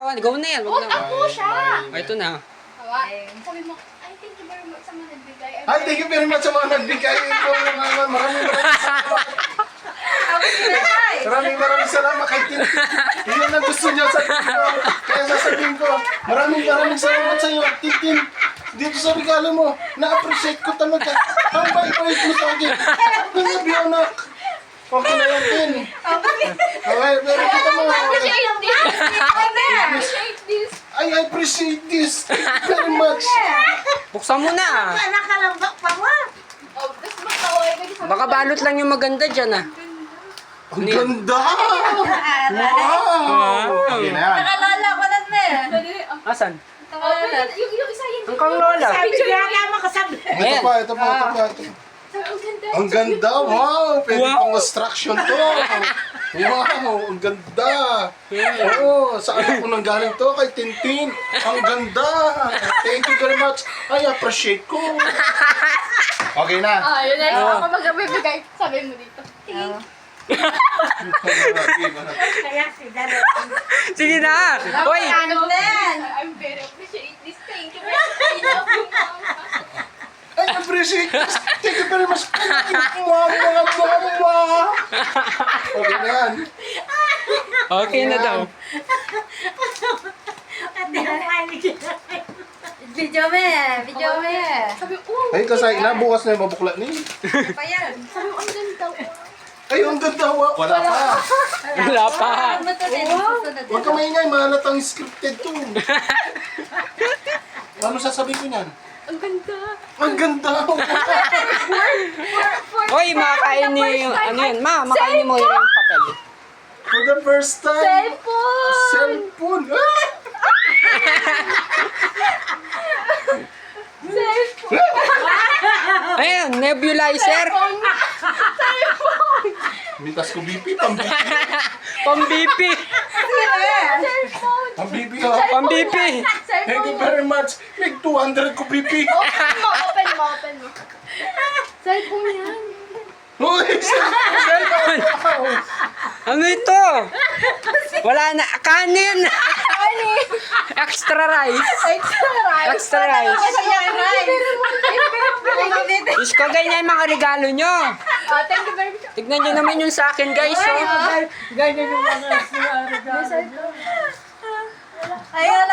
Oh, go na yan. Oh, Wag na. ako siya. Oh, ito na. Hawa. Sabi mo, I thank you very much sa mga nagbigay. Ay, thank you very much sa mga nagbigay. Ikaw naman. Maraming salamat kay Tintin. Yun ang gusto niya sa ko. Kaya sasabihin ko, maraming salamat sa iyo, Tintin. Dito sa regalo mo, na-appreciate ko talaga. Ang bait-bait mo sa akin. Grabe, anak. Okay na yan, Tin. Okay, pero kita mo. Appreciate this. Appreciate this. I appreciate this very much. Buksan mo na. Nakalambak pa mo. Oh, tapos magkaway ka. Baka balot lang yung maganda dyan ah. Ang ganda! Wow! Okay na yan. Nakalala ko lang na eh. Asan? Yung isa yun. Ang kang lola. Sabi ko yata makasabi. Ito pa. Ang ganda. Ang ganda! Wow! Pwede Wow. pang construction to! Wow! Ang ganda! Oo! Sa anak ko nang galing to kay Tintin. Ang ganda! Thank you very much. I appreciate ko. Okay na. Ah, yun na yung ako magbibigay. Sabi mo dito. Kaya si Dalo. Sige na. Hoy. Ano din? I'm very appreciate this. Thank you very much. I love you, Mama. I appreciate this. Thank you very much. Mama. Okay na yan. Okay na daw. Video me. Sabi mo, oh, Ay, kasay na. Bukas na yung mabuklat niya. Pa yan. sabi mo, ang ganda. Ay, ang ganda. Wala pa. Wala pa. Ano to din? Susunod. Huwag ka maingay. Mahalatang scripted to. Ano sasabihin ko niyan? Ang ganda. Ang ganda! Hoy, makakain ni ano yun? Makainin mo yung papel. For the first time! Cellphone! Cellphone! Ah! Ayun, nebulizer. Mitas ko BP, pang BP. Pang-BP. Cellphone! Pang BP ha. Pang-BP. Thank you very much. May 200 ko BP. Open mo. Cellphone yan. Uy! Cellphone. Ano ito? Wala na. Kanin. Extra rice. Extra rice. Diyos ko, ganyan yung mga regalo nyo. Oh, thank you very much. Tignan nyo naman yung sa akin, guys. Oh. Ganyan yung mga regalo. Ayun.